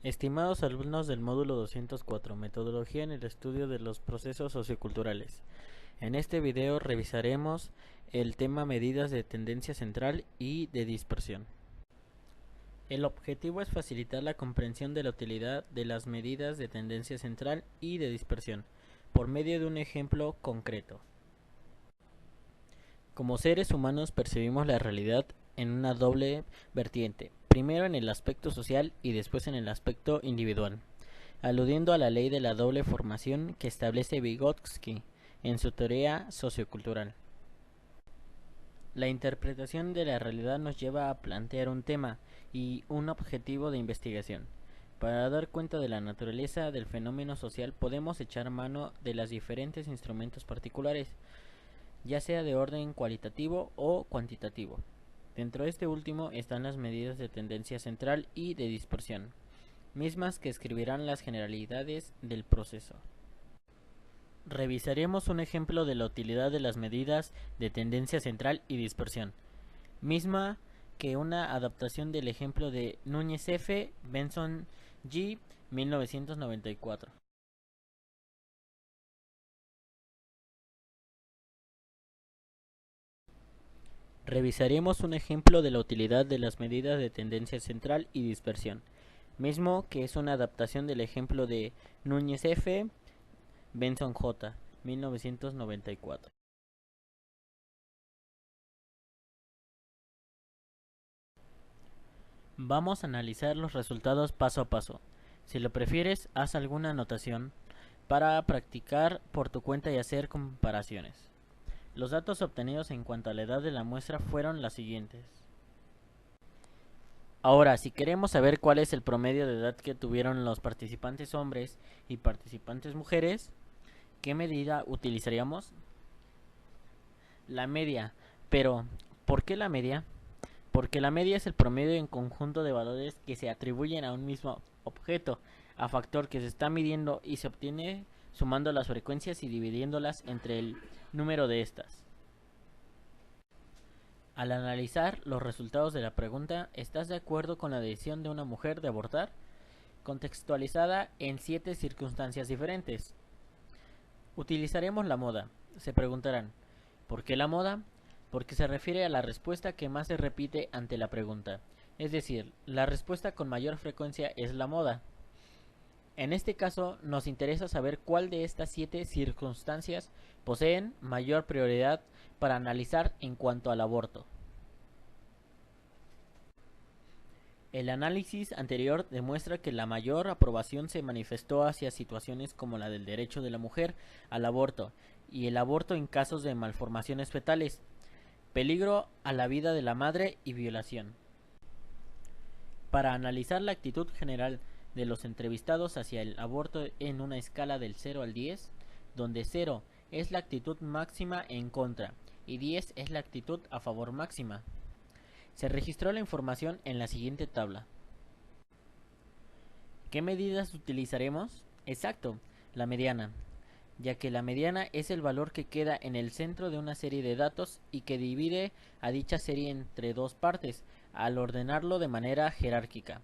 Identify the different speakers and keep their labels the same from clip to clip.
Speaker 1: Estimados alumnos del módulo 204, Metodología en el estudio de los procesos socioculturales. En este video revisaremos el tema medidas de tendencia central y de dispersión. El objetivo es facilitar la comprensión de la utilidad de las medidas de tendencia central y de dispersión, por medio de un ejemplo concreto. Como seres humanos percibimos la realidad en una doble vertiente, primero en el aspecto social y después en el aspecto individual, aludiendo a la ley de la doble formación que establece Vygotsky en su teoría sociocultural. La interpretación de la realidad nos lleva a plantear un tema y un objetivo de investigación. Para dar cuenta de la naturaleza del fenómeno social podemos echar mano de los diferentes instrumentos particulares, ya sea de orden cualitativo o cuantitativo. Dentro de este último están las medidas de tendencia central y de dispersión, mismas que escribirán las generalidades del proceso. Revisaremos un ejemplo de la utilidad de las medidas de tendencia central y dispersión, misma que una adaptación del ejemplo de Núñez F., Benson G., 1994. Revisaremos un ejemplo de la utilidad de las medidas de tendencia central y dispersión, mismo que es una adaptación del ejemplo de Núñez F., Benson J., 1994. Vamos a analizar los resultados paso a paso. Si lo prefieres, haz alguna anotación para practicar por tu cuenta y hacer comparaciones. Los datos obtenidos en cuanto a la edad de la muestra fueron las siguientes. Ahora, si queremos saber cuál es el promedio de edad que tuvieron los participantes hombres y participantes mujeres, ¿qué medida utilizaríamos? La media. Pero, ¿por qué la media? Porque la media es el promedio en conjunto de valores que se atribuyen a un mismo objeto, a factor que se está midiendo y se obtiene sumando las frecuencias y dividiéndolas entre el número de estas. Al analizar los resultados de la pregunta, ¿estás de acuerdo con la decisión de una mujer de abortar? Contextualizada en 7 circunstancias diferentes. Utilizaremos la moda. Se preguntarán, ¿por qué la moda? Porque se refiere a la respuesta que más se repite ante la pregunta. Es decir, la respuesta con mayor frecuencia es la moda. En este caso, nos interesa saber cuál de estas 7 circunstancias poseen mayor prioridad para analizar en cuanto al aborto. El análisis anterior demuestra que la mayor aprobación se manifestó hacia situaciones como la del derecho de la mujer al aborto y el aborto en casos de malformaciones fetales, peligro a la vida de la madre y violación. Para analizar la actitud general de los entrevistados hacia el aborto en una escala del 0 al 10, donde 0 es la actitud máxima en contra y 10 es la actitud a favor máxima. Se registró la información en la siguiente tabla. ¿Qué medidas utilizaremos? Exacto, la mediana, ya que la mediana es el valor que queda en el centro de una serie de datos y que divide a dicha serie entre dos partes, al ordenarlo de manera jerárquica,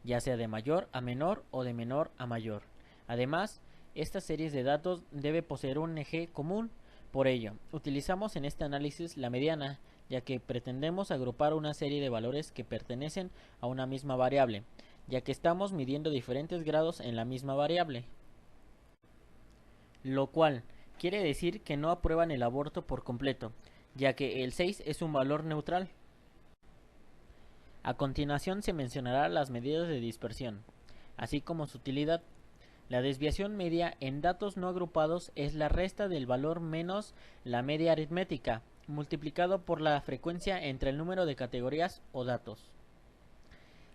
Speaker 1: ya sea de mayor a menor o de menor a mayor. Además, esta serie de datos debe poseer un eje común. Por ello, utilizamos en este análisis la mediana, ya que pretendemos agrupar una serie de valores que pertenecen a una misma variable, ya que estamos midiendo diferentes grados en la misma variable. Lo cual quiere decir que no aprueban el aborto por completo, ya que el 6 es un valor neutral. A continuación se mencionará las medidas de dispersión, así como su utilidad. La desviación media en datos no agrupados es la resta del valor menos la media aritmética, multiplicado por la frecuencia entre el número de categorías o datos.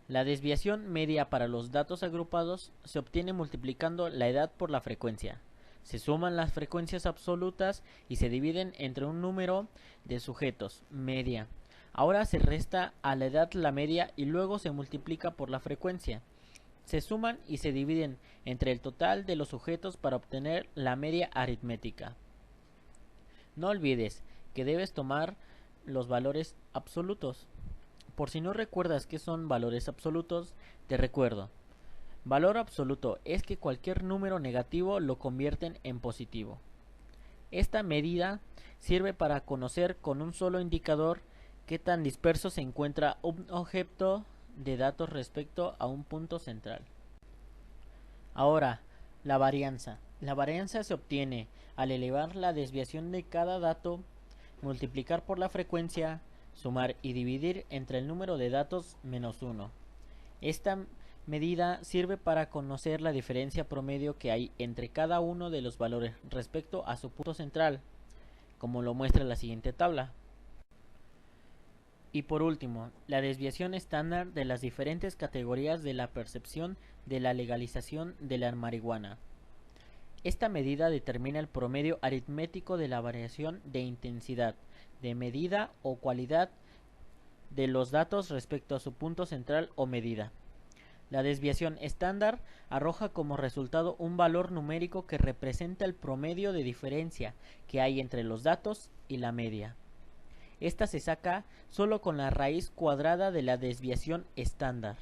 Speaker 1: La desviación media para los datos agrupados se obtiene multiplicando la edad por la frecuencia. Se suman las frecuencias absolutas y se dividen entre un número de sujetos, media. Ahora se resta a la edad la media y luego se multiplica por la frecuencia. Se suman y se dividen entre el total de los sujetos para obtener la media aritmética. No olvides que debes tomar los valores absolutos. Por si no recuerdas qué son valores absolutos, te recuerdo. Valor absoluto es que cualquier número negativo lo convierten en positivo. Esta medida sirve para conocer con un solo indicador qué tan disperso se encuentra un objeto de datos respecto a un punto central. Ahora, la varianza. La varianza se obtiene al elevar la desviación de cada dato, multiplicar por la frecuencia, sumar y dividir entre el número de datos menos 1. Esta medida sirve para conocer la diferencia promedio que hay entre cada uno de los valores respecto a su punto central, como lo muestra la siguiente tabla. Y por último, la desviación estándar de las diferentes categorías de la percepción de la legalización de la marihuana. Esta medida determina el promedio aritmético de la variación de intensidad, de medida o cualidad de los datos respecto a su punto central o medida. La desviación estándar arroja como resultado un valor numérico que representa el promedio de diferencia que hay entre los datos y la media. Esta se saca solo con la raíz cuadrada de la desviación estándar.